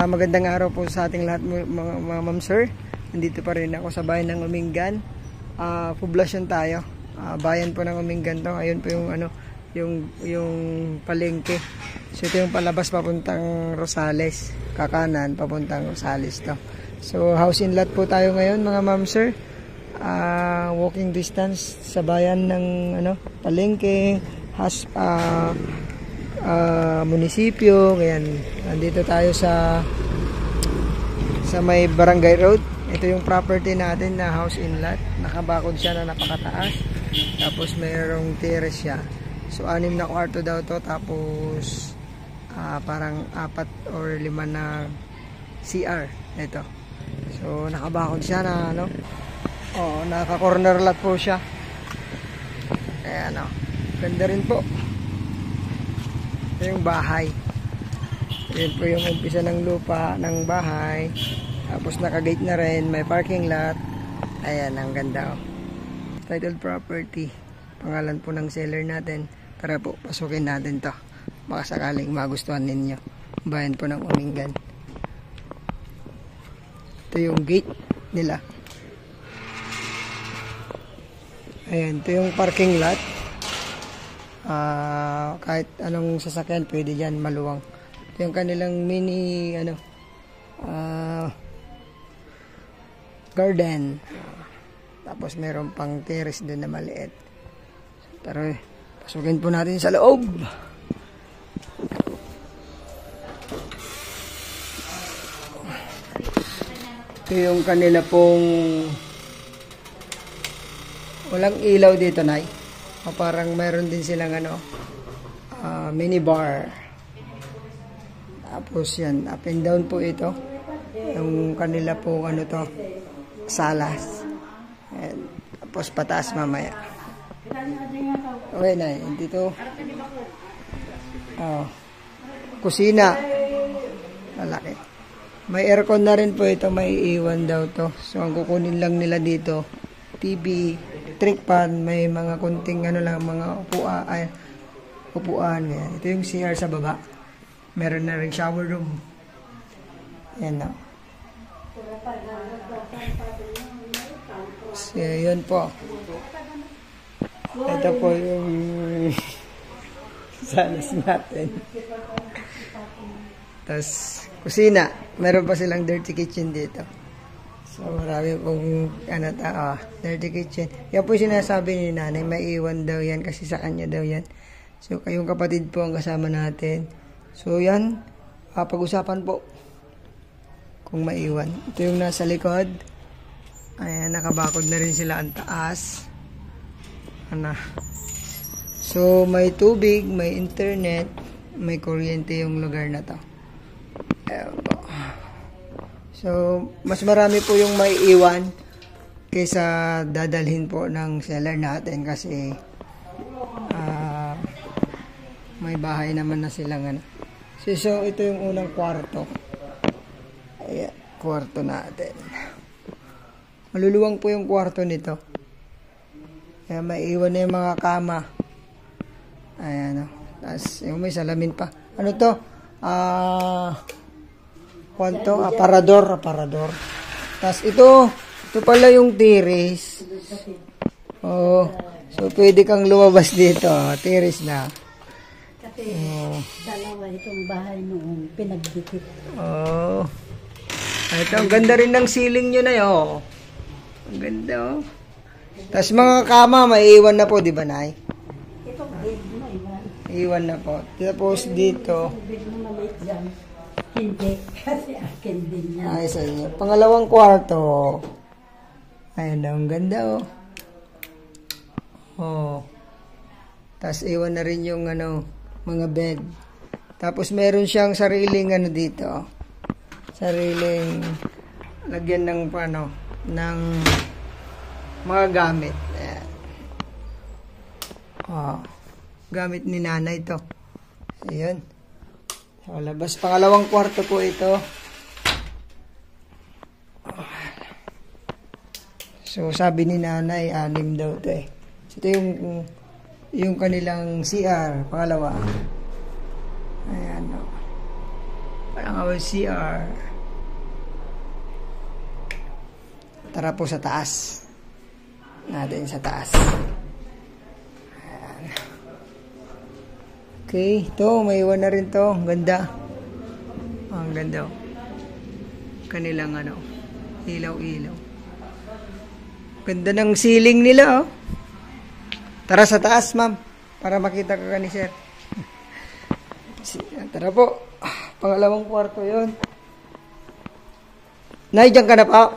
Magandang araw po sa ating lahat mga ma'am sir. Nandito pa rin ako sa bayan ng Umingan. Poblasyon tayo. Bayan po ng Umingan to. Ayun po yung yung palengke. So ito yung palabas papuntang Rosales. Kakanan papuntang Rosales to. So house in lot po tayo ngayon mga ma'am sir. Walking distance sa bayan ng palengke, munisipyo. Ngayon, nandito tayo sa may Barangay Road. Ito yung property natin na house in lot. Nakabakod siya na napakataas. Tapos mayroong terrace siya. So 6 na kwarto daw to. Tapos parang 4 or 5 na CR. Ito. So nakabakod siya na naka-corner lot po siya. Ayan o. Ganda rin po. Ito yung bahay. Ito po yung umpisa ng lupa ng bahay. Tapos naka-gate na rin. May parking lot. Ayan, ang ganda o. Titled property. Pangalan po ng seller natin. Tara po, pasukin natin to. Baka sakaling magustuhan ninyo. Bayan po ng Umingan. Ito yung gate nila. Ayan, ito yung parking lot. Kahit anong sasakyan pwede dyan, maluwang. Ito yung kanilang mini garden. Tapos meron pang terrace din na maliit. Tara, pasukin po natin sa loob. Ito yung kanila pong walang ilaw dito, Nay. Parang meron din silang mini bar. Tapos yan, up and down po ito. Yung kanila po salas. And, tapos pataas mamaya. Okay, Nay. Dito. Kusina. Malaki. May aircon na rin po ito. May iwan daw to. So, ang kukunin lang nila dito, TV, trick pan, may mga kunting mga upuan. Yan. Ito yung CR sa baba. Meron na rin shower room. Yan o. So, yun po. Ito po yung salas natin. Tapos, kusina. Meron pa silang dirty kitchen dito. So, marami pong dirty kitchen. Yan po yung sinasabi ni nanay, may iwan daw yan kasi sa kanya daw yan. So, kayong kapatid po ang kasama natin. So, yan. Pag-usapan po kung maiwan. Ito yung nasa likod. Ayan, nakabakod na rin sila ang taas. So, may tubig, may internet, may kuryente yung lugar na to. Ayan po. So, mas marami po yung may iwan kaysa dadalhin po ng seller natin kasi may bahay naman na silang So, ito yung unang kwarto. Ayan, kwarto natin. Maluluwang po yung kwarto nito. Kaya may iwan na yung mga kama. Ayan o. Tapos, yung may salamin pa. Ano to? Kwanto? Aparador. Tapos ito pala yung terrace. So pwede kang lumabas dito. Terrace na. Kasi dalawa itong bahay noong pinagdikit. Ito, ang ganda rin ng ceiling nyo na yun. Ang ganda oh. Tapos mga kama, maiiwan na po, di ba, Nay? Itong bed mo, iwan na po. Tapos dito. bed mo maliit dyan. Hindi, kasi akin din yan. Ay, sa inyo. Pangalawang kwarto. Ayun, ang ganda oh. Tapos iwan na rin yung mga bed. Tapos meron siyang sariling dito. Sariling lagyan ng ng mga gamit. Ayan. Gamit ni nanay to. Ayun. So, labas. Pangalawang kwarto po ito. So, sabi ni nanay, 6 daw ito eh. So, ito yung kanilang CR, pangalawa. Ayan o. Parang Our CR. Tara po sa taas. Natin sa taas. Ayan. Okay, ito, may iwan na rin to. Ang ganda. Ang ganda. Kanilang ano, ilaw-ilaw. Ganda ng ceiling nila, oh. Tara sa taas, ma'am. Para makita ka ni sir. Tara po. Pangalawang kwarto yon. Nay, dyan ka na pa.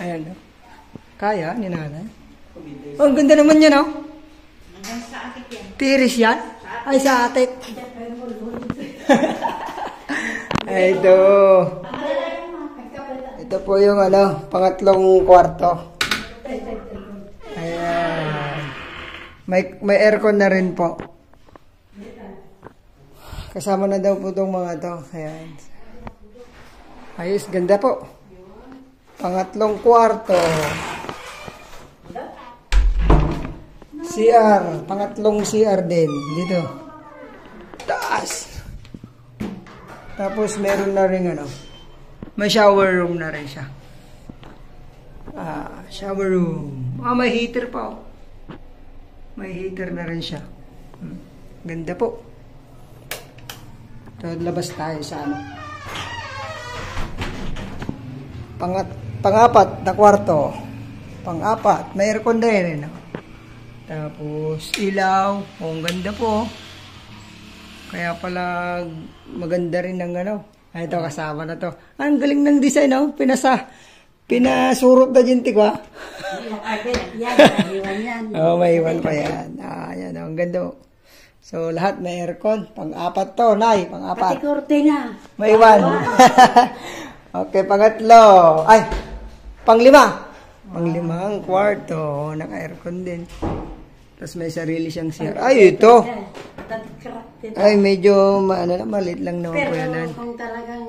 Ayan, oh. Kaya, ni nanay. Oh, ang ganda naman yan, oh. Tiris yan? Ay, sa atik. Ay, ito. Ito po yung ano, pangatlong kwarto. Ayan. May aircon na rin po. Kasama na daw po itong mga to. Ayan. Ayos, ganda po. Pangatlong kwarto. CR. Pangatlong CR din. Dito. Taas. Tapos meron na rin ano. May shower room na rin siya. Shower room. May heater pa, oh. May heater na rin siya. Ganda po. So, labas tayo sa ano. Pang-apat na kwarto. Pang-apat. May aircon na rin, oh. Tapos, ilaw. Oh, ang ganda po. Kaya pala maganda rin ng ano. Ay, ito, kasama na to. Ang galing ng design, oh. Pinasurot na dyan, tigwa. Oh, may iwan pa yan. Yan, oh, ang ganda. So, lahat may aircon. Pang-apat to, Nay. Pang-apat. Pati kortina. May iwan. Okay, pangatlo. Ay, pang-lima. Pang-limang kwarto. Naka-aircon din. Tapos may sarili siyang CR. Ay, ito. Ay, medyo maliit lang naman po yan. Pero kung talagang...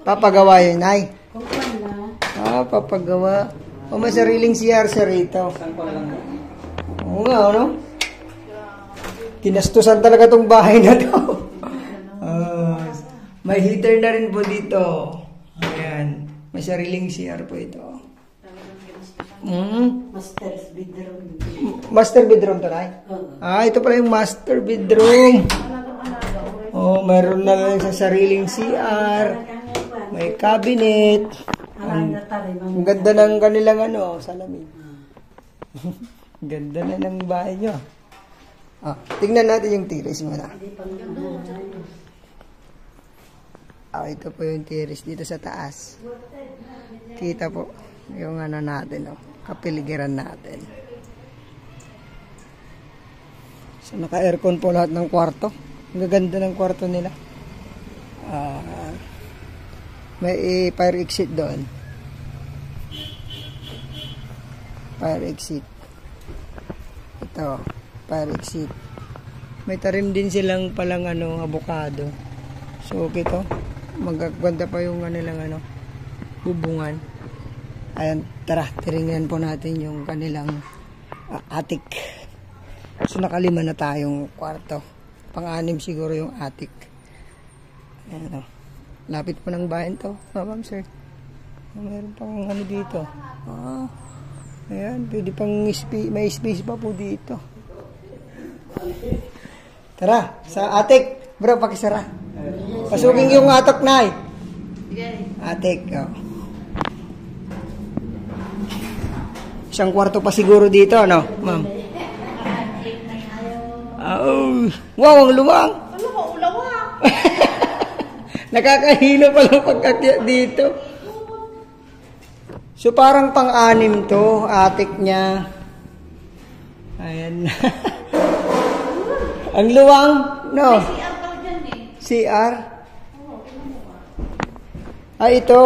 Papagawa yun, Nay. Kung wala... Papagawa. O, may sariling CR sa rito. Oo nga, ano? Kinastusan talaga tong bahay na to. May heater na rin po dito. Ayan. May sariling CR po ito. Master's bedroom. Master bedroom to, Nay? Ito pala yung master bedroom. Oh, mayroon na lang sa sariling CR. May cabinet. Ang ganda ng kanilang ano, salamin. Ganda na ng bahay nyo. Tingnan natin yung terrace muna. Ito po yung terrace dito sa taas. Kita po yung ano natin, oh, kapiligiran natin. So, naka-aircon po lahat ng kwarto. Ang gaganda ng kwarto nila. May fire exit doon. Fire exit. Ito, fire exit. May tarim din silang palang ano, avocado. So, okay to. Magaganda pa yung kanilang ano, bubungan. Ayan, tara, tiringnan po natin yung kanilang attic. So, nakalima na tayong kwarto. Pang-anim siguro yung attic. Ayan, lapit po ng bayan to. Ma'am, sir. Mayroon pang ano dito. Ayan, pwede pang may space pa po dito. Tara, sa attic. Bro, pakisara. Pasukin yung atok, Nay. Attic, oh. Isang kwarto pa siguro dito, no, ma'am? Wow, ang luwang. Ano ko, ulawa? Nakakahilo palang pagkakyat dito. So, parang pang-anim to, attic niya. Ayan. Ang luwang, no? CR daw dyan eh. CR? Ito.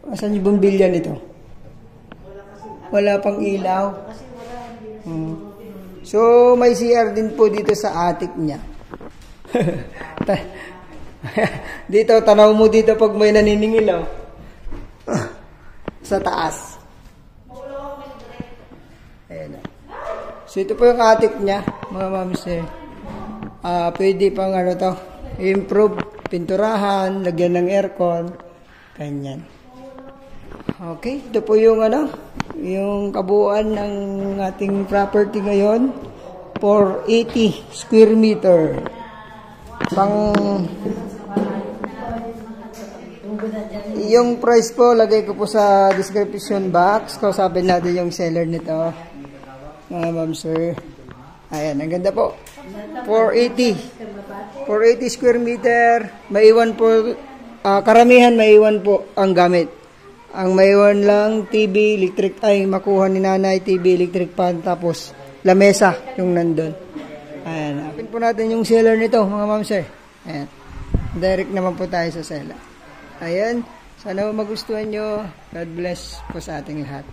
Asan yung bumbilya nito? Wala pang ilaw. So, may CR din po dito sa attic niya. Dito, tanaw mo dito pag may naniningil, oh. Sa taas. Ayan, oh. So ito po yung attic niya, mga ma'am sir. Pwede pang ano to, improve, pinturahan, lagyan ng aircon, ganyan. Okay, ito po yung ano, yung kabuuan ng ating property ngayon, 480 square meter. Yung price po, lagay ko po sa description box. Kausapin natin yung seller nito, mga ma'am sir. Ayan, ang ganda po. 480 square meter. Maiwan po, karamihan maiwan po ang gamit. Ang maiwan lang, TV, electric, makuha ni nanay, TV, electric pan, tapos lamesa yung nandun. Ayan, open po natin yung seller nito, mga ma'am sir. Ayan, direct naman po tayo sa seller. Ayan, sana magustuhan nyo. God bless po sa ating lahat.